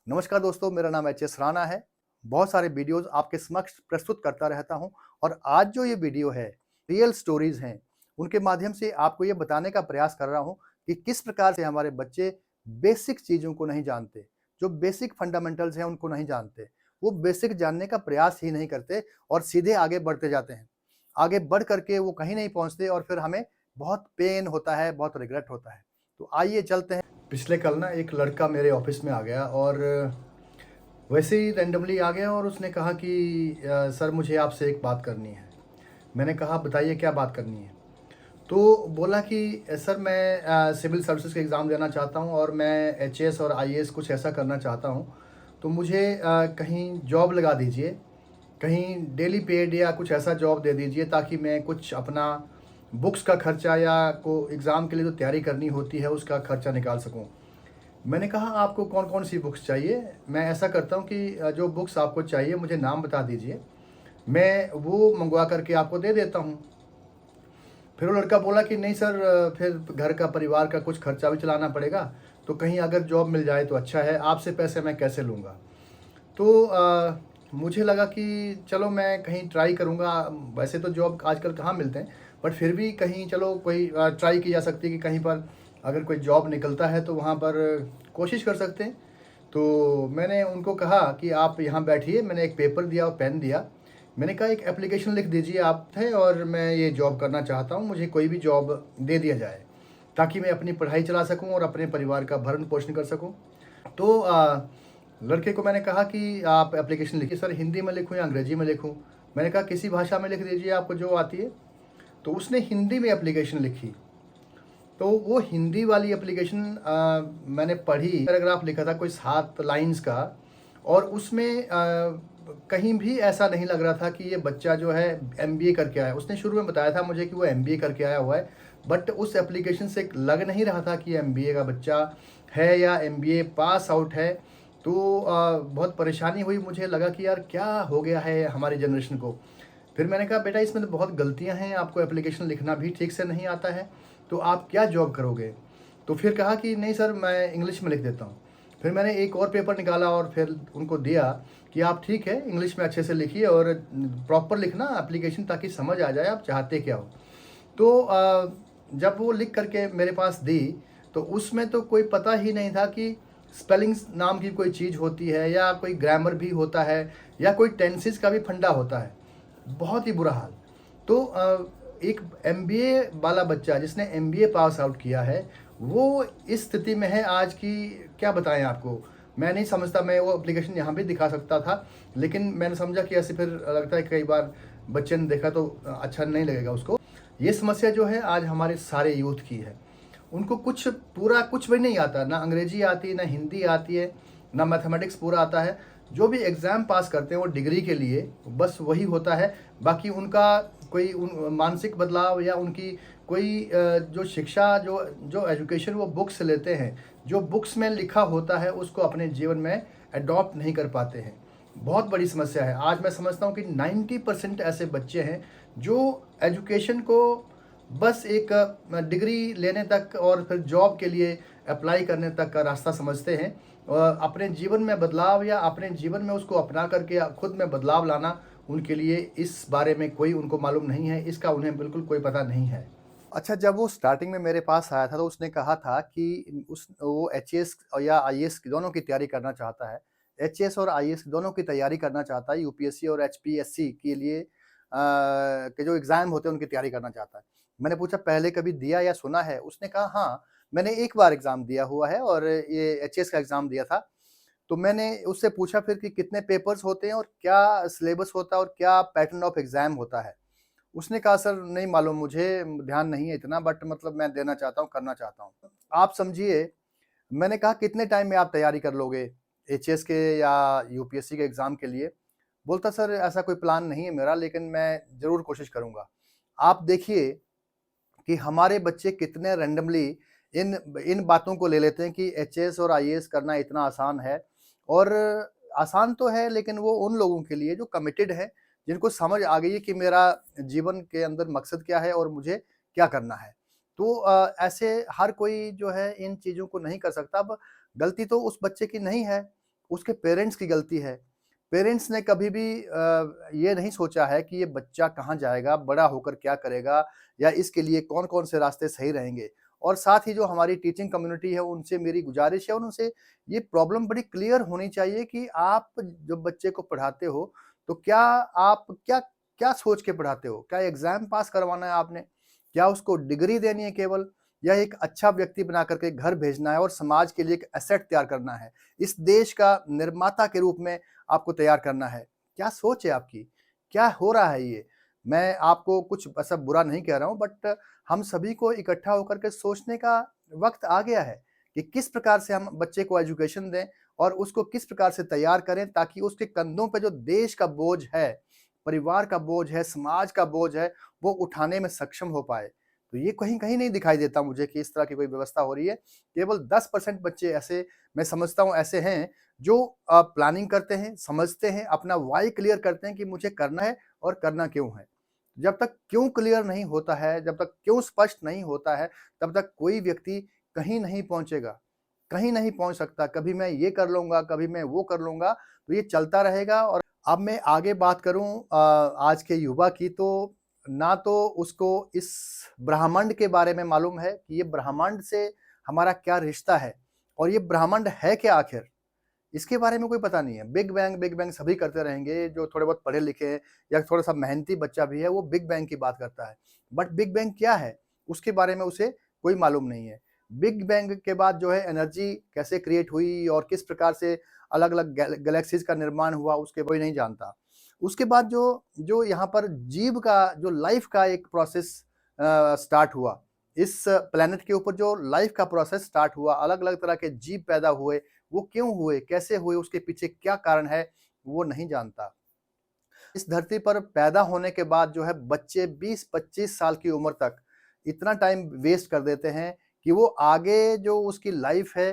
नमस्कार दोस्तों, मेरा नाम एच एस राणा है। बहुत सारे वीडियोज़ आपके समक्ष प्रस्तुत करता रहता हूँ और आज जो ये वीडियो है, रियल स्टोरीज़ हैं, उनके माध्यम से आपको ये बताने का प्रयास कर रहा हूँ कि किस प्रकार से हमारे बच्चे बेसिक चीज़ों को नहीं जानते, जो बेसिक फंडामेंटल्स हैं उनको नहीं जानते। वो बेसिक जानने का प्रयास ही नहीं करते और सीधे आगे बढ़ते जाते हैं। आगे बढ़ कर के वो कहीं नहीं पहुँचते और फिर हमें बहुत पेन होता है, बहुत रिग्रेट होता है। तो आइए चलते हैं। पिछले कल ना एक लड़का मेरे ऑफिस में आ गया और वैसे ही रैंडमली आ गया और उसने कहा कि सर मुझे आपसे एक बात करनी है। मैंने कहा बताइए क्या बात करनी है? तो बोला कि सर मैं सिविल सर्विसेज का एग्ज़ाम देना चाहता हूँ और मैं एचएएस और आईएएस कुछ ऐसा करना चाहता हूँ। तो मुझे कहीं जॉब लगा दीजिए, कहीं डेली पेड या कुछ ऐसा जॉब दे दीजिए ताकि मैं कुछ अपना बुक्स का खर्चा या को एग्ज़ाम के लिए जो तैयारी करनी होती है उसका खर्चा निकाल सकूँ। मैंने कहा आपको कौन-कौन सी बुक्स चाहिए? मैं ऐसा करता हूँ कि जो बुक्स आपको चाहिए मुझे नाम बता दीजिए, मैं वो मँगवा कर के आपको दे देता हूँ। फिर वो लड़का बोला कि नहीं सर फिर घर का परिवार का कुछ खर्चा भी चलाना पड़ेगा, तो कहीं अगर जॉब मिल जाए तो अच्छा है, आपसे पैसे मैं कैसे लूँगा? तो मुझे लगा कि चलो मैं कहीं ट्राई करूँगा। वैसे तो जॉब आजकल कहाँ मिलते हैं, बट फिर भी कहीं चलो कोई ट्राई की जा सकती है कि कहीं पर अगर कोई जॉब निकलता है तो वहाँ पर कोशिश कर सकते हैं। तो मैंने उनको कहा कि आप यहाँ बैठिए, मैंने एक पेपर दिया और पेन दिया। मैंने कहा एक एप्लीकेशन लिख दीजिए आप थे और मैं ये जॉब करना चाहता हूँ, मुझे कोई भी जॉब दे दिया जाए, ताकि मैं अपनी पढ़ाई चला सकूँ और अपने परिवार का भरण-पोषण कर सकूँ। तो लड़के को मैंने कहा कि आप एप्लीकेशन लिखिए। सर हिंदी में लिखूँ या अंग्रेजी में लिखूँ? मैंने कहा किसी भाषा में लिख दीजिए आपको जो आती है। तो उसने हिंदी में एप्लीकेशन लिखी। तो वो हिंदी वाली एप्लीकेशन मैंने पढ़ी, पैराग्राफ लिखा था कोई 7 लाइन्स का और उसमें कहीं भी ऐसा नहीं लग रहा था कि ये बच्चा जो है एमबीए करके आया है। उसने शुरू में बताया था मुझे कि वो एमबीए करके आया हुआ है, बट उस एप्लीकेशन से लग नहीं रहा था कि एमबीए का बच्चा है या एमबीए पास आउट है। तो बहुत परेशानी हुई, मुझे लगा कि यार क्या हो गया है हमारी जनरेशन को। फिर मैंने कहा बेटा इसमें तो बहुत गलतियाँ हैं, आपको एप्लीकेशन लिखना भी ठीक से नहीं आता है, तो आप क्या जॉब करोगे? तो फिर कहा कि नहीं सर मैं इंग्लिश में लिख देता हूँ। फिर मैंने एक और पेपर निकाला और फिर उनको दिया कि आप ठीक है इंग्लिश में अच्छे से लिखिए और प्रॉपर लिखना एप्लीकेशन ताकि समझ आ जाए आप चाहते क्या हो। तो जब वो लिख करके मेरे पास दी, तो उसमें तो कोई पता ही नहीं था कि स्पेलिंग्स नाम की कोई चीज़ होती है या कोई ग्रामर भी होता है या कोई टेंसेस का भी फंडा होता है। बहुत ही बुरा हाल। तो एक एमबीए वाला बच्चा जिसने एमबीए पास आउट किया है, वो इस स्थिति में है आज की, क्या बताएँ आपको। मैं नहीं समझता, मैं वो एप्लीकेशन यहाँ भी दिखा सकता था, लेकिन मैंने समझा कि ऐसे फिर लगता है कई बार बच्चे ने देखा तो अच्छा नहीं लगेगा उसको। ये समस्या जो है आज हमारे सारे यूथ की है। उनको कुछ पूरा कुछ भी नहीं आता, ना अंग्रेजी आती है, ना हिंदी आती है, ना मैथमेटिक्स पूरा आता है। जो भी एग्ज़ाम पास करते हैं वो डिग्री के लिए बस वही होता है। बाकी उनका कोई उन मानसिक बदलाव या उनकी कोई जो शिक्षा जो जो एजुकेशन वो बुक्स से लेते हैं, जो बुक्स में लिखा होता है उसको अपने जीवन में एडॉप्ट नहीं कर पाते हैं। बहुत बड़ी समस्या है। आज मैं समझता हूँ कि 90% ऐसे बच्चे हैं जो एजुकेशन को बस एक डिग्री लेने तक और फिर जॉब के लिए अप्लाई करने तक का रास्ता समझते हैं। अपने जीवन में बदलाव या अपने जीवन में उसको अपना करके खुद में बदलाव लाना उनके लिए इस बारे में कोई उनको मालूम नहीं है, इसका उन्हें बिल्कुल कोई पता नहीं है। अच्छा, जब वो स्टार्टिंग में मेरे पास आया था तो उसने कहा था कि उस वो एचएएस या आईएएस दोनों की तैयारी करना चाहता है। एचएएस और आईएएस दोनों की तैयारी करना चाहता है, यूपीएससी और एचपीएससी के लिए के जो एग्ज़ाम होते हैं उनकी तैयारी करना चाहता है। मैंने पूछा पहले कभी दिया या सुना है? उसने कहा हाँ, मैंने एक बार एग्ज़ाम दिया हुआ है और ये एचएएस का एग्ज़ाम दिया था। तो मैंने उससे पूछा फिर कि कितने पेपर्स होते हैं और क्या सिलेबस होता है और क्या पैटर्न ऑफ एग्ज़ाम होता है? उसने कहा सर नहीं मालूम मुझे, ध्यान नहीं है इतना, बट मतलब मैं देना चाहता हूँ, करना चाहता हूँ। आप समझिए, मैंने कहा कितने टाइम में आप तैयारी कर लोगे एचएएस के या यूपीएससी के एग्ज़ाम के लिए? बोलता सर ऐसा कोई प्लान नहीं है मेरा, लेकिन मैं ज़रूर कोशिश करूँगा। आप देखिए कि हमारे बच्चे कितने रैंडमली इन इन बातों को ले लेते हैं कि एचएएस और आईएएस करना इतना आसान है। और आसान तो है लेकिन वो उन लोगों के लिए जो कमिटेड हैं, जिनको समझ आ गई है कि मेरा जीवन के अंदर मकसद क्या है और मुझे क्या करना है। तो ऐसे हर कोई जो है इन चीज़ों को नहीं कर सकता। अब गलती तो उस बच्चे की नहीं है, उसके पेरेंट्स की गलती है। पेरेंट्स ने कभी भी ये नहीं सोचा है कि ये बच्चा कहाँ जाएगा, बड़ा होकर क्या करेगा या इसके लिए कौन-कौन से रास्ते सही रहेंगे। और साथ ही जो हमारी टीचिंग कम्युनिटी है, उनसे मेरी गुज़ारिश है और उनसे ये प्रॉब्लम बड़ी क्लियर होनी चाहिए कि आप जब बच्चे को पढ़ाते हो, तो क्या आप क्या क्या सोच के पढ़ाते हो? क्या एग्ज़ाम पास करवाना है आपने? क्या उसको डिग्री देनी है केवल? या एक अच्छा व्यक्ति बना कर के घर भेजना है और समाज के लिए एक एसेट तैयार करना है? इस देश का निर्माता के रूप में आपको तैयार करना है। क्या सोच है आपकी? क्या हो रहा है ये? मैं आपको कुछ ऐसा बुरा नहीं कह रहा हूँ, बट हम सभी को इकट्ठा होकर के सोचने का वक़्त आ गया है कि किस प्रकार से हम बच्चे को एजुकेशन दें और उसको किस प्रकार से तैयार करें ताकि उसके कंधों पे जो देश का बोझ है, परिवार का बोझ है, समाज का बोझ है, वो उठाने में सक्षम हो पाए। तो ये कहीं-कहीं नहीं दिखाई देता मुझे कि इस तरह की कोई व्यवस्था हो रही है। केवल 10% बच्चे ऐसे मैं समझता हूँ ऐसे हैं जो प्लानिंग करते हैं, समझते हैं, अपना व्हाय क्लियर करते हैं कि मुझे करना है और करना क्यों है। जब तक क्यों क्लियर नहीं होता है, जब तक क्यों स्पष्ट नहीं होता है, तब तक कोई व्यक्ति कहीं नहीं पहुँचेगा, कहीं नहीं पहुँच सकता। कभी मैं ये कर लूँगा, कभी मैं वो कर लूँगा, तो ये चलता रहेगा। और अब मैं आगे बात करूँ आज के युवा की, तो ना तो उसको इस ब्रह्मांड के बारे में मालूम है कि ये ब्रह्मांड से हमारा क्या रिश्ता है और ये ब्रह्मांड है क्या आखिर? इसके बारे में कोई पता नहीं है। बिग बैंग सभी करते रहेंगे, जो थोड़े बहुत पढ़े लिखे हैं या थोड़ा-सा मेहनती बच्चा भी है, वो बिग बैंग की बात करता है। बट बिग बैंग क्या है? उसके बारे में उसे कोई मालूम नहीं है। बिग बैंग के बाद जो है एनर्जी कैसे क्रिएट हुई और किस प्रकार से अलग-अलग गैलेक्सीज़ का निर्माण हुआ, उसके कोई नहीं जानता। उसके बाद जो जो यहाँ पर जीव का जो लाइफ़ का एक प्रोसेस स्टार्ट हुआ। इस प्लैनेट के ऊपर जो लाइफ़ का प्रोसेस स्टार्ट हुआ, अलग-अलग तरह के जीव पैदा हुए, वो क्यों हुए, कैसे हुए, उसके पीछे क्या कारण है, वो नहीं जानता। इस धरती पर पैदा होने के बाद जो है बच्चे 20-25 साल की उम्र तक इतना टाइम वेस्ट कर देते हैं कि वो आगे जो उसकी लाइफ है,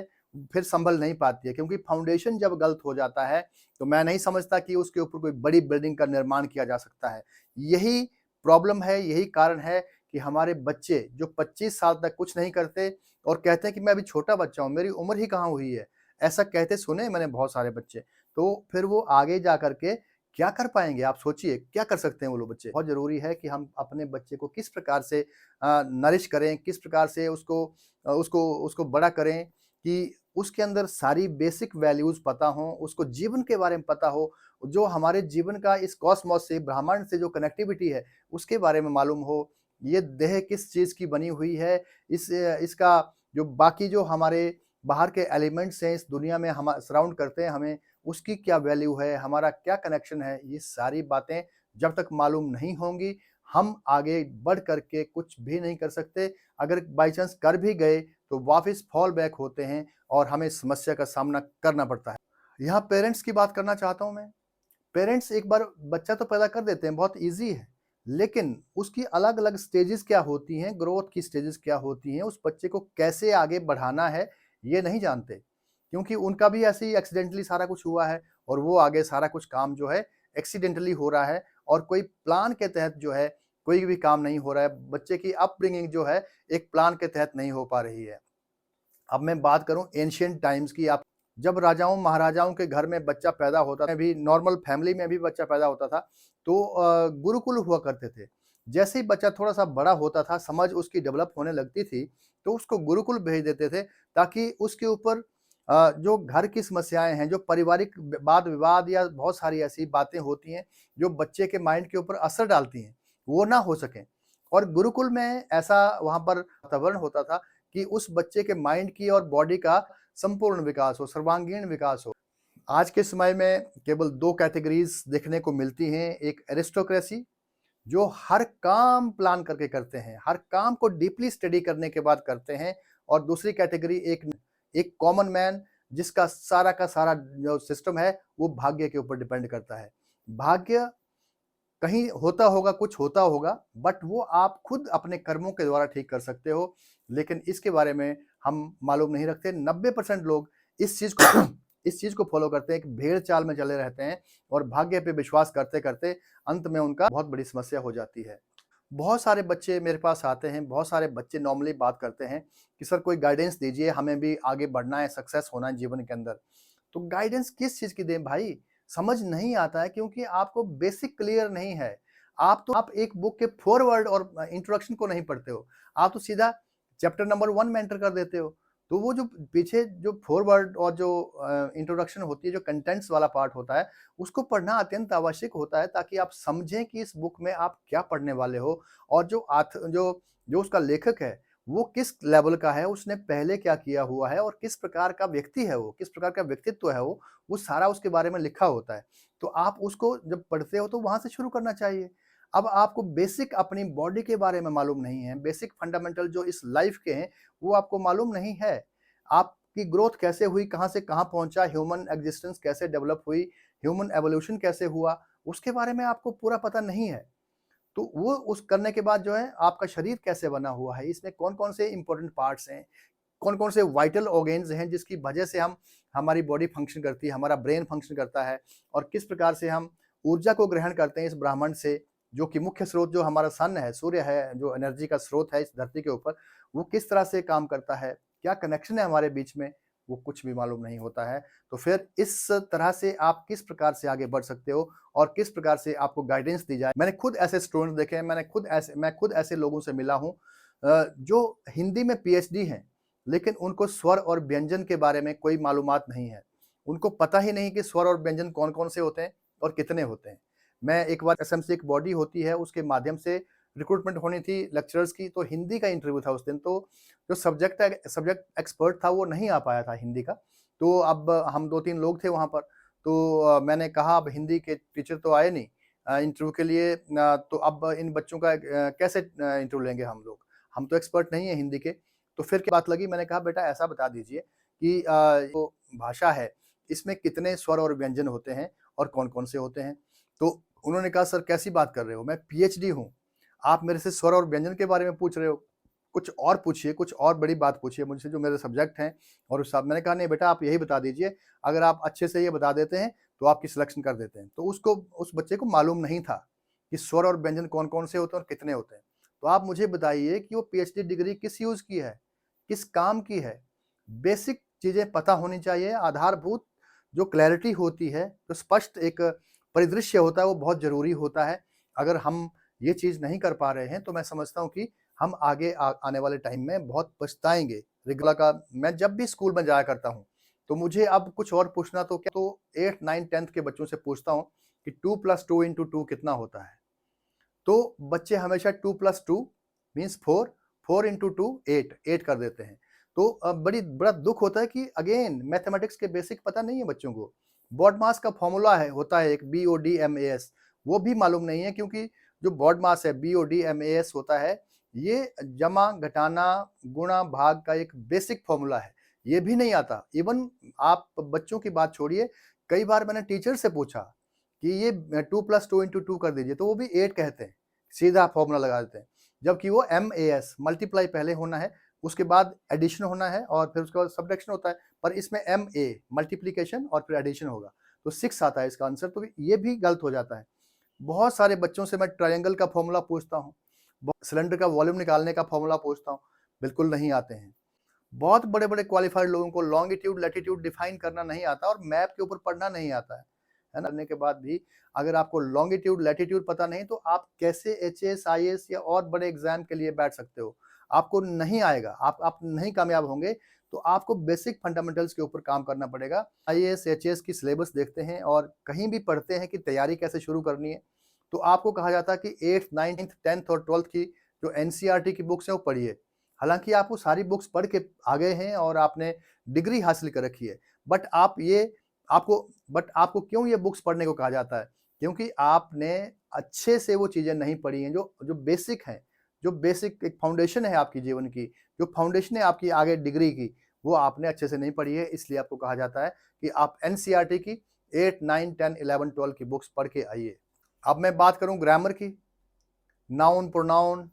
फिर सँभल नहीं पाती है क्योंकि फाउंडेशन जब गलत हो जाता है, तो मैं नहीं समझता कि उसके ऊपर कोई बड़ी बिल्डिंग का निर्माण किया जा सकता है। यही प्रॉब्लम है, यही कारण है कि हमारे बच्चे जो 25 साल तक कुछ नहीं करते और कहते हैं कि मैं अभी छोटा बच्चा हूँ, मेरी उम्र ही कहाँ हुई है। ऐसा कहते सुने हैं मैंने बहुत सारे बच्चे। तो फिर वो आगे जा कर के क्या कर पाएँगे आप सोचिए, क्या कर सकते हैं वो लोग बच्चे? बहुत ज़रूरी है कि हम अपने बच्चे को किस प्रकार से नरिश करें, किस प्रकार से उसको बड़ा करें कि उसके अंदर सारी बेसिक वैल्यूज़ पता हों, उसको जीवन के बारे में पता हो, जो हमारे जीवन का इस कॉस्मॉस से, ब्रह्मांड से जो कनेक्टिविटी है, उसके बारे में मालूम हो। ये देह किस चीज़ की बनी हुई है, इसका जो बाकी जो हमारे बाहर के एलिमेंट्स हैं, इस दुनिया में हम सराउंड करते हैं हमें, उसकी क्या वैल्यू है, हमारा क्या कनेक्शन है, ये सारी बातें जब तक मालूम नहीं होंगी, हम आगे बढ़ कर के कुछ भी नहीं कर सकते। अगर बाय चांस कर भी गए, तो वापस फॉल बैक होते हैं और हमें समस्या का सामना करना पड़ता है। यहाँ पेरेंट्स की बात करना चाहता हूँ मैं। पेरेंट्स एक बार बच्चा तो पैदा कर देते हैं, बहुत ईज़ी है। लेकिन उसकी अलग-अलग स्टेजेज़ क्या होती हैं, ग्रोथ की स्टेजेज़ क्या होती हैं, उस बच्चे को कैसे आगे बढ़ाना है, ये नहीं जानते। क्योंकि उनका भी ऐसे ही एक्सीडेंटली सारा कुछ हुआ है और वो आगे सारा कुछ काम जो है एक्सीडेंटली हो रहा है और कोई प्लान के तहत जो है, कोई भी काम नहीं हो रहा है। बच्चे की अपब्रिंगिंग जो है, एक प्लान के तहत नहीं हो पा रही है। अब मैं बात करूँ एंशिएंट टाइम्स की। आप जब राजाओं महाराजाओं के घर में बच्चा पैदा होता था, भी नॉर्मल फैमिली में भी बच्चा पैदा होता था, तो गुरुकुल हुआ करते थे। जैसे ही बच्चा थोड़ा-सा बड़ा होता था, समझ उसकी डेवलप होने लगती थी, तो उसको गुरुकुल भेज देते थे ताकि उसके ऊपर जो घर की समस्याएँ हैं, जो पारिवारिक वाद-विवाद या बहुत सारी ऐसी बातें होती हैं, जो बच्चे के माइंड के ऊपर असर डालती हैं, वो ना हो सकें। और गुरुकुल में ऐसा वहाँ पर वातावरण होता था कि उस बच्चे के माइंड की और बॉडी का संपूर्ण विकास हो, सर्वांगीण विकास हो। आज के समय में केवल 2 कैटेगरीज़ देखने को मिलती हैं, एक एरिस्टोक्रेसी जो हर काम प्लान करके करते हैं, हर काम को डीपली स्टडी करने के बाद करते हैं और दूसरी कैटेगरी एक एक कॉमन मैन जिसका सारा का सारा जो सिस्टम है, वो भाग्य के ऊपर डिपेंड करता है। भाग्य कहीं होता होगा, कुछ होता होगा, बट वो आप खुद अपने कर्मों के द्वारा ठीक कर सकते हो, लेकिन इसके बारे में हम मालूम नहीं रखते। 90% लोग इस चीज़ को इस चीज़ को फ़ॉलो करते हैं कि भेड़-चाल में चले रहते हैं और भाग्य पे विश्वास करते-करते अंत में उनका बहुत बड़ी समस्या हो जाती है। बहुत सारे बच्चे मेरे पास आते हैं, बहुत सारे बच्चे नॉर्मली बात करते हैं कि सर कोई गाइडेंस दीजिए, हमें भी आगे बढ़ना है, सक्सेस होना है जीवन के अंदर। तो गाइडेंस किस चीज़ की दें भाई? समझ नहीं आता है क्योंकि आपको बेसिक क्लियर नहीं है। आप एक बुक के फ़ॉरवर्ड और इंट्रोडक्शन को नहीं पढ़ते हो। आप तो सीधा चैप्टर नंबर 1 में एंटर कर देते हो। तो वो जो पीछे जो फ़ॉरवर्ड और जो इंट्रोडक्शन होती है, जो कंटेंट्स वाला पार्ट होता है, उसको पढ़ना अत्यंत आवश्यक होता है ताकि आप समझें कि इस बुक में आप क्या पढ़ने वाले हो और जो उसका लेखक है, वो किस लेवल का है, उसने पहले क्या किया हुआ है और किस प्रकार का व्यक्ति है वो, किस प्रकार का व्यक्तित्व है वो सारा उसके बारे में लिखा होता है। तो आप उसको जब पढ़ते हो तो वहाँ से शुरू करना चाहिए। अब आपको बेसिक अपनी बॉडी के बारे में मालूम नहीं है, बेसिक फंडामेंटल जो इस लाइफ के हैं, वो आपको मालूम नहीं है। आपकी ग्रोथ कैसे हुई, कहाँ से कहाँ पहुँचा, ह्यूमन एक्जिस्टेंस कैसे डेवलप हुई, ह्यूमन एवोल्यूशन कैसे हुआ, उसके बारे में आपको पूरा पता नहीं है। तो वो उस करने के बाद जो है आपका शरीर कैसे बना हुआ है, इसमें कौन-कौन से इम्पोर्टेंट पार्ट्स हैं, कौन-कौन से वाइटल ऑर्गेन्स हैं जिसकी वजह से हमारी बॉडी फंक्शन करती है, हमारा ब्रेन फंक्शन करता है और किस प्रकार से हम ऊर्जा को ग्रहण करते हैं इस ब्रह्मांड से, जो कि मुख्य स्रोत जो हमारा सन है, सूर्य है, जो एनर्जी का स्रोत है इस धरती के ऊपर, वो किस तरह से काम करता है, क्या कनेक्शन है हमारे बीच में, वो कुछ भी मालूम नहीं होता है। तो फिर इस तरह से आप किस प्रकार से आगे बढ़ सकते हो और किस प्रकार से आपको गाइडेंस दी जाए। मैंने खुद ऐसे स्टूडेंट्स देखे हैं, मैं खुद ऐसे लोगों से मिला हूँ जो हिंदी में पीएचडी हैं, लेकिन उनको स्वर और व्यंजन के बारे में कोई मालूमात नहीं है। उनको पता ही नहीं कि स्वर और व्यंजन कौन-कौन से होते हैं और कितने होते हैं। मैं एक बार एसएमसी एक बॉडी होती है, उसके माध्यम से रिक्रूटमेंट होनी थी लेक्चरर्स की, तो हिंदी का इंटरव्यू था उस दिन, तो जो सब्जेक्ट एक्सपर्ट था वो नहीं आ पाया था हिंदी का। तो अब हम 2-3 लोग थे वहाँ पर, तो मैंने कहा अब हिंदी के टीचर तो आए नहीं इंटरव्यू के लिए, तो अब इन बच्चों का कैसे इंटरव्यू लेंगे हम लोग? हम तो एक्सपर्ट नहीं है हिंदी के। तो फिर क्या बात लगी, मैंने कहा बेटा ऐसा बता दीजिए कि जो भाषा है, इसमें कितने स्वर और व्यंजन होते हैं और कौन-कौन से होते हैं? तो उन्होंने कहा सर कैसी बात कर रहे हो? मैं पीएचडी हूँ। आप मेरे से स्वर और व्यंजन के बारे में पूछ रहे हो। कुछ और पूछिए, कुछ और बड़ी बात पूछिए मुझसे जो मेरे सब्जेक्ट हैं और उस मैंने कहा नहीं बेटा आप यही बता दीजिए, अगर आप अच्छे से ये बता देते हैं, तो आपकी सिलेक्शन कर देते हैं। तो उस बच्चे को मालूम नहीं था कि स्वर और व्यंजन कौन-कौन से होते हैं और कितने होते हैं। तो आप मुझे बताइए कि वो पीएचडी डिग्री किस यूज़ की है? किस काम की है? बेसिक चीज़ें पता होनी चाहिए, आधारभूत जो क्लैरिटी होती है, जो स्पष्ट एक परिदृश्य होता है वो बहुत ज़रूरी होता है। अगर हम ये चीज़ नहीं कर पा रहे हैं, तो मैं समझता हूँ कि हम आगे आने वाले टाइम में बहुत पछताएँगे। रेगुलर का मैं जब भी स्कूल में जाया करता हूँ, तो मुझे अब कुछ और पूछना तो क्या, तो 8th, 9th, 10th के बच्चों से पूछता हूँ कि 2 + 2 × 2 कितना होता है? तो बच्चे हमेशा 2 + 2 मीन्स 4, 4 × 2 8, 8 कर देते हैं। तो बड़ा दुःख होता है कि अगेन मैथमेटिक्स के बेसिक पता नहीं है बच्चों को। BODMAS का फ़ॉर्मूला होता है एक BODMAS, वो भी मालूम नहीं है क्योंकि जो BODMAS है, BODMAS होता है, ये जमा, घटाना, गुणा, भाग का एक बेसिक फ़ॉर्मूला है। ये भी नहीं आता। इवन आप बच्चों की बात छोड़िए, कई बार मैंने टीचर से पूछा कि ये 2 + 2 × 2 कर दीजिए, तो वो भी 8 कहते हैं। सीधा फ़ॉर्मूला लगा देते हैं। जबकि वो MAS मल्टीप्लाई पहले होना है, उसके बाद एडिशन होना है और फिर उसके बाद सब्ट्रैक्शन होता है। पर इसमें MA मल्टीप्लिकेशन और फिर एडिशन होगा। तो 6 आता है इसका आंसर, तो ये भी गलत हो जाता है। बहुत सारे बच्चों से मैं ट्रायंगल का फ़ॉर्मूला पूछता हूँ, सिलेंडर का वॉल्यूम निकालने का फ़ॉर्मूला पूछता हूँ, बिल्कुल नहीं आते हैं। बहुत बड़े-बड़े क्वालिफ़ाइड लोगों को लॉन्गिट्यूड, लैटिट्यूड डिफ़ाइन करना नहीं आता और मैप के ऊपर पढ़ना नहीं आता है। है ना? करने के बाद भी अगर आपको लॉन्गिट्यूड, लैटिट्यूड पता नहीं तो आप कैसे एचएस, आईएएस या और बड़े एग्ज़ाम के लिए बैठ सकते हो? आपको नहीं आएगा, आप नहीं कामयाब होंगे, तो आपको बेसिक फंडामेंटल्स के ऊपर काम करना पड़ेगा। आईएएस, एचएस की सिलेबस देखते हैं और कहीं भी पढ़ते हैं कि तैयारी कैसे शुरू करनी है, तो आपको कहा जाता है कि 8th, 9th, 10th और 12th की जो एनसीईआरटी की बुक्स हैं वो पढ़िए। हालाँकि आप वो सारी बुक्स पढ़ के आ गए हैं और आपने डिग्री हासिल कर रखी है। बट आप ये आपको बट आपको क्यों ये बुक्स पढ़ने को कहा जाता है? क्योंकि आपने अच्छे से वो चीज़ें नहीं पढ़ी हैं जो जो बेसिक हैं, जो बेसिक एक फाउंडेशन है आपकी जीवन की, जो फाउंडेशन है आपकी आगे डिग्री की, वो आपने अच्छे से नहीं पढ़ी है, इसलिए आपको कहा जाता है कि आप एनसीईआरटी की 8, 9, 10, 11, 12 की बुक्स पढ़ के आइए। अब मैं बात करूँ ग्रामर की, noun, pronoun,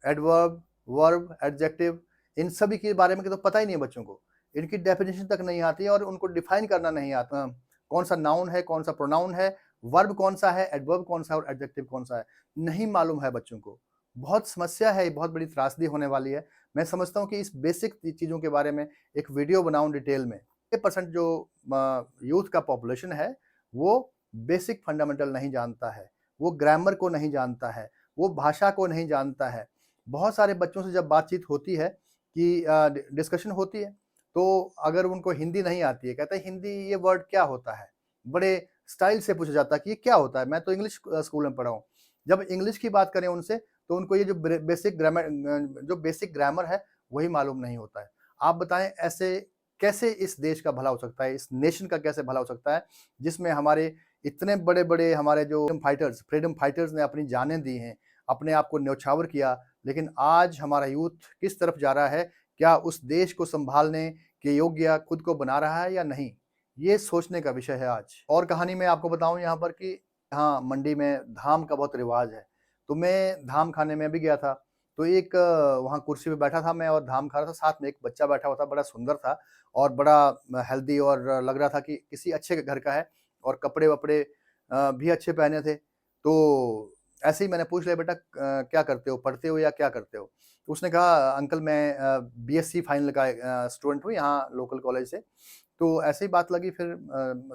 adverb, verb, adjective, इन सभी के बारे में तो पता ही नहीं है बच्चों को। इनकी डेफिनिशन तक नहीं आती है और उनको डिफाइन करना नहीं आता। कौन सा नाउन है, कौन सा प्रोनाउन है, वर्ब कौन सा है, एडवर्ब कौन सा है और एडजेक्टिव कौन सा है, नहीं मालूम है बच्चों को। बहुत समस्या है, बहुत बड़ी त्रासदी होने वाली है। मैं समझता हूँ कि इस बेसिक चीज़ों के बारे में एक वीडियो बनाऊँ डिटेल में। परसेंट जो यूथ का पॉपुलेशन है, वो बेसिक फंडामेंटल नहीं जानता है, वो ग्रामर को नहीं जानता है, वो भाषा को नहीं जानता है। बहुत सारे बच्चों से जब बातचीत होती है कि डिस्कशन होती है, तो अगर उनको हिंदी नहीं आती है, कहते हैं हिंदी ये वर्ड क्या होता है? बड़े स्टाइल से पूछा जाता है कि ये क्या होता है? मैं तो इंग्लिश स्कूल में पढ़ा हूँ। जब इंग्लिश की बात करें उनसे, तो उनको ये जो बेसिक ग्रामर है, वही मालूम नहीं होता है। आप बताएँ ऐसे कैसे इस देश का भला हो सकता है? इस नेशन का कैसे भला हो सकता है? जिसमें हमारे इतने बड़े-बड़े हमारे जो फ्रीडम फाइटर्स ने अपनी जानें दी हैं, अपने आप को न्यौछावर किया, लेकिन आज हमारा यूथ किस तरफ जा रहा है? क्या उस देश को सँभालने के योग्य खुद को बना रहा है या नहीं? ये सोचने का विषय है आज। और कहानी मैं आपको बताऊँ यहाँ पर कि हाँ, मंडी में धाम का बहुत रिवाज है। तो मैं धाम खाने में भी गया था। तो एक वहाँ कुर्सी पे बैठा था मैं और धाम खा रहा था, साथ में एक बच्चा बैठा हुआ था, बड़ा सुंदर था और बड़ा हेल्दी और लग रहा था कि किसी अच्छे घर का है और कपड़े-वपड़े भी अच्छे पहने थे। तो ऐसे ही मैंने पूछ लिया, "बेटा क्या करते हो? पढ़ते हो या क्या करते हो?" तो उसने कहा, "अंकल मैं बीएससी फाइनल का स्टूडेंट हूँ यहाँ लोकल कॉलेज से।" तो ऐसे ही बात लगी, फिर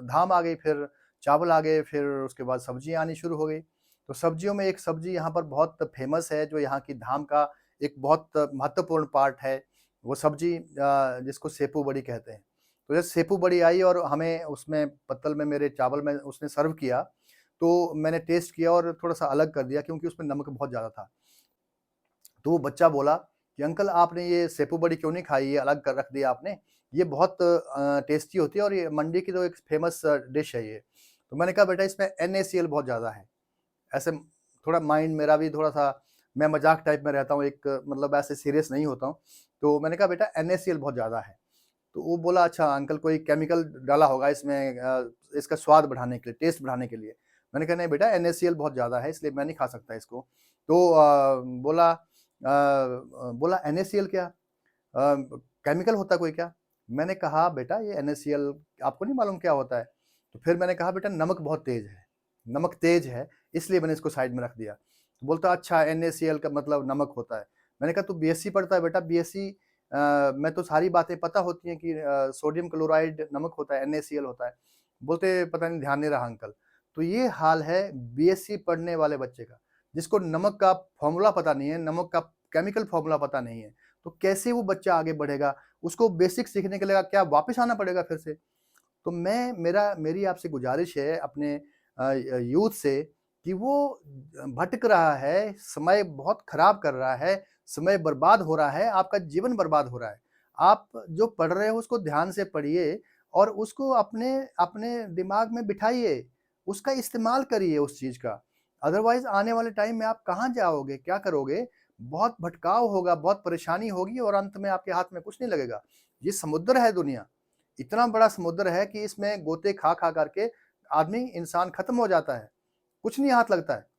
धाम आ गई, फिर चावल आ गए, फिर उसके बाद सब्जियाँ आनी शुरू हो गई। तो सब्जियों में एक सब्जी यहाँ पर बहुत फ़ेमस है, जो यहाँ की धाम का एक बहुत महत्वपूर्ण पार्ट है, वो सब्जी जिसको सेपू बड़ी कहते हैं। तो जब सेपू बड़ी आई और हमें उसमें पत्तल में मेरे चावल में उसने सर्व किया, तो मैंने टेस्ट किया और थोड़ा-सा अलग कर दिया क्योंकि उसमें नमक बहुत ज़्यादा था। तो वो बच्चा बोला कि अंकल आपने ये सेपू बड़ी क्यों नहीं खाई? ये अलग कर रख दिया आपने। ये बहुत टेस्टी होती है और ये मंडी की तो एक फ़ेमस डिश है ये। तो मैंने कहा बेटा इसमें NaCl बहुत ज़्यादा है। ऐसे थोड़ा माइंड मेरा भी थोड़ा-सा मैं मज़ाक टाइप में रहता हूँ, एक मतलब ऐसे सीरियस नहीं होता हूँ। तो मैंने कहा बेटा NaCl बहुत ज़्यादा है। तो वो बोला अच्छा अंकल कोई केमिकल डाला होगा इसमें इसका स्वाद बढ़ाने के लिए, टेस्ट बढ़ाने के लिए। मैंने कहा नहीं बेटा NaCl बहुत ज़्यादा है इसलिए मैं नहीं खा सकता इसको। तो बोला NaCl क्या? केमिकल होता है कोई क्या? मैंने कहा बेटा ये NaCl आपको नहीं मालूम क्या होता है? तो फिर मैंने कहा बेटा नमक बहुत तेज़ है, नमक तेज़ है इसलिए मैंने इसको साइड में रख दिया। तो बोलता अच्छा NaCl का मतलब नमक होता है। मैंने कहा तू बीएससी पढ़ता है बेटा बीएससी में तो सारी बातें पता होती हैं कि सोडियम क्लोराइड नमक होता है, NaCl होता है। बोलते पता नहीं ध्यान नहीं रहा अंकल। तो ये हाल है बीएससी पढ़ने वाले बच्चे का, जिसको नमक का फ़ॉर्मूला पता नहीं है, नमक का केमिकल फ़ॉर्मूला पता नहीं है। तो कैसे वो बच्चा आगे बढ़ेगा? उसको बेसिक सीखने के लिए क्या वापस आना पड़ेगा फिर से? तो मेरी आपसे गुज़ारिश है अपने यूथ से कि वो भटक रहा है, समय बहुत खराब कर रहा है, समय बर्बाद हो रहा है, आपका जीवन बर्बाद हो रहा है। आप जो पढ़ रहे हो उसको ध्यान से पढ़िए और उसको अपने अपने दिमाग में बिठाइए, उसका इस्तेमाल करिए उस चीज़ का। अदरवाइज़ आने वाले टाइम में आप कहाँ जाओगे, क्या करोगे? बहुत भटकाव होगा, बहुत परेशानी होगी और अंत में आपके हाथ में कुछ नहीं लगेगा। ये समुद्र है दुनिया। इतना बड़ा समुद्र है कि इसमें गोते खा-खा करके आदमी इंसान खत्म हो जाता है, कुछ नहीं हाथ लगता है।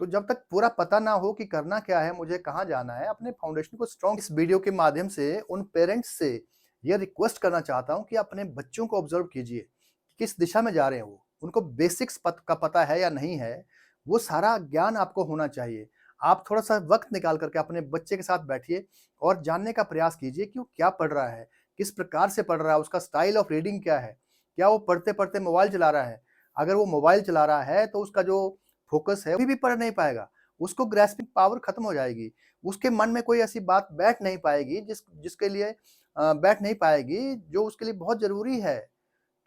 तो जब तक पूरा पता ना हो कि करना क्या है, मुझे कहाँ जाना है, अपने फाउंडेशन को स्ट्रॉन्ग इस वीडियो के माध्यम से उन पेरेंट्स से ये रिक्वेस्ट करना चाहता हूँ कि अपने बच्चों को ऑब्ज़र्व कीजिए, कि किस दिशा में जा रहे हैं वो। उनको बेसिक्स का पता है या नहीं है, वो सारा ज्ञान आपको होना चाहिए। आप थोड़ा-सा वक़्त निकाल कर के अपने बच्चे के साथ बैठिए और जानने का प्रयास कीजिए कि वो क्या पढ़ रहा है, किस प्रकार से पढ़ रहा है, उसका स्टाइल ऑफ रीडिंग क्या है? क्या वो पढ़ते-पढ़ते मोबाइल चला रहा है? अगर वो मोबाइल चला रहा है, तो उसका जो फ़ोकस है, कभी भी पढ़ नहीं पाएगा। उसको ग्रास्पिंग पावर खत्म हो जाएगी। उसके मन में कोई ऐसी बात बैठ नहीं पाएगी जिसके लिए बैठ नहीं पाएगी, जो उसके लिए बहुत ज़रूरी है।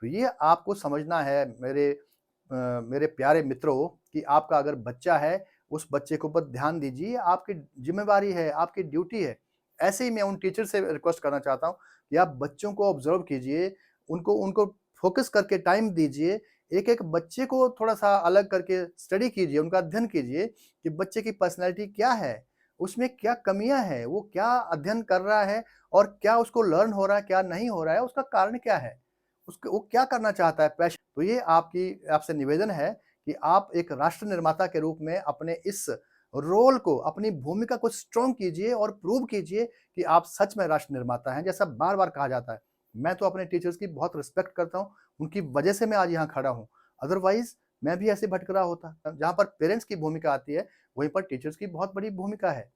तो ये आपको समझना है मेरे प्यारे मित्रों कि आपका अगर बच्चा है, उस बच्चे के ऊपर ध्यान दीजिए, आपकी ज़िम्मेवारी है, आपकी ड्यूटी है। ऐसे ही मैं उन टीचर से रिक्वेस्ट करना चाहता हूँ कि आप बच्चों को ऑब्ज़र्व कीजिए, उनको उनको फ़ोकस करके टाइम दीजिए, एक-एक बच्चे को थोड़ा-सा अलग करके स्टडी कीजिए, उनका अध्ययन कीजिए कि बच्चे की पर्सनैलिटी क्या है, उसमें क्या कमियाँ हैं, वो क्या अध्ययन कर रहा है और क्या उसको लर्न हो रहा है, क्या नहीं हो रहा है, उसका कारण क्या है? उसको वो क्या करना चाहता है पैशन तो ये आपसे निवेदन है कि आप एक राष्ट्र निर्माता के रूप में अपने इस रोल को, अपनी भूमिका को स्ट्रॉन्ग कीजिए और प्रूव कीजिए कि आप सच में राष्ट्र निर्माता हैं, जैसा बार-बार कहा जाता है। मैं तो अपने टीचर्स की बहुत रिस्पेक्ट करता हूँ, उनकी वजह से मैं आज यहाँ खड़ा हूँ। अदरवाइज़ मैं भी ऐसे भटक रहा होता। जहाँ पर पेरेंट्स की भूमिका आती है, वहीं पर टीचर्स की बहुत बड़ी भूमिका है,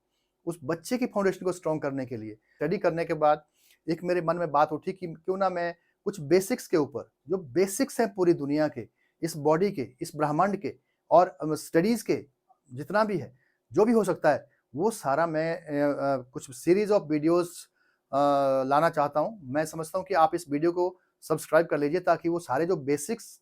उस बच्चे की फाउंडेशन को स्ट्रॉन्ग करने के लिए। स्टडी करने के बाद एक मेरे मन में बात उठी कि क्यों ना मैं कुछ बेसिक्स के ऊपर, जो बेसिक्स हैं पूरी दुनिया के, इस बॉडी के, इस ब्रह्मांड के और स्टडीज़ के, जितना भी है, जो भी हो सकता है, वो सारा मैं कुछ सीरीज़ ऑफ वीडियोज़ लाना चाहता हूँ। मैं समझता हूँ कि आप इस वीडियो को सब्सक्राइब कर लीजिए ताकि वो सारे जो बेसिक्स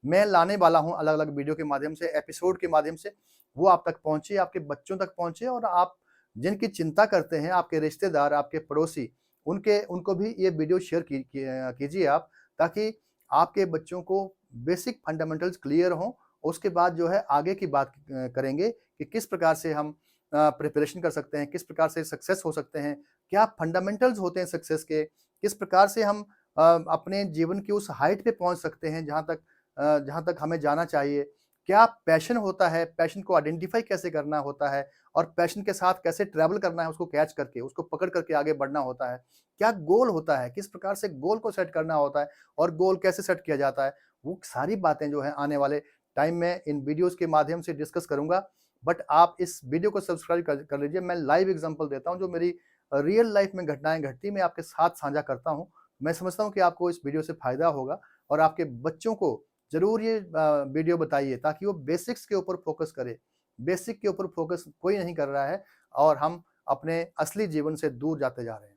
मैं लाने वाला हूँ अलग-अलग वीडियो के माध्यम से, एपिसोड के माध्यम से, वो आप तक पहुँचे, आपके बच्चों तक पहुँचे और आप जिनकी चिंता करते हैं, आपके रिश्तेदार, आपके पड़ोसी, उनको भी ये वीडियो शेयर कीजिए आप, ताकि आपके बच्चों को बेसिक फंडामेंटल्स क्लियर हों। उसके बाद जो है आगे की बात करेंगे कि किस प्रकार से हम प्रिपरेशन कर सकते हैं, किस प्रकार से सक्सेस हो सकते हैं, क्या फंडामेंटल्स होते हैं सक्सेस के, किस प्रकार से हम अपने जीवन की उस हाइट पे पहुँच सकते हैं जहाँ तक हमें जाना चाहिए। क्या पैशन होता है, पैशन को आइडेंटिफ़ाई कैसे करना होता है और पैशन के साथ कैसे ट्रैवल करना है उसको कैच करके, उसको पकड़ करके आगे बढ़ना होता है। क्या गोल होता है, किस प्रकार से गोल को सेट करना होता है और गोल कैसे सेट किया जाता है, वो सारी बातें जो हैं आने वाले टाइम में इन वीडियोज़ के माध्यम से डिस्कस करूँगा। बट आप इस वीडियो को सब्सक्राइब कर लीजिए। मैं लाइव एग्ज़ाम्पल देता हूँ, जो मेरी रियल लाइफ़ में घटनाएँ घटती, मैं आपके साथ साझा करता हूँ। मैं समझता हूँ कि आपको इस वीडियो से फ़ायदा होगा और आपके बच्चों को ज़रूर ये वीडियो बताइए ताकि वो बेसिक्स के ऊपर फ़ोकस करे। बेसिक के ऊपर फ़ोकस कोई नहीं कर रहा है और हम अपने असली जीवन से दूर जाते जा रहे हैं।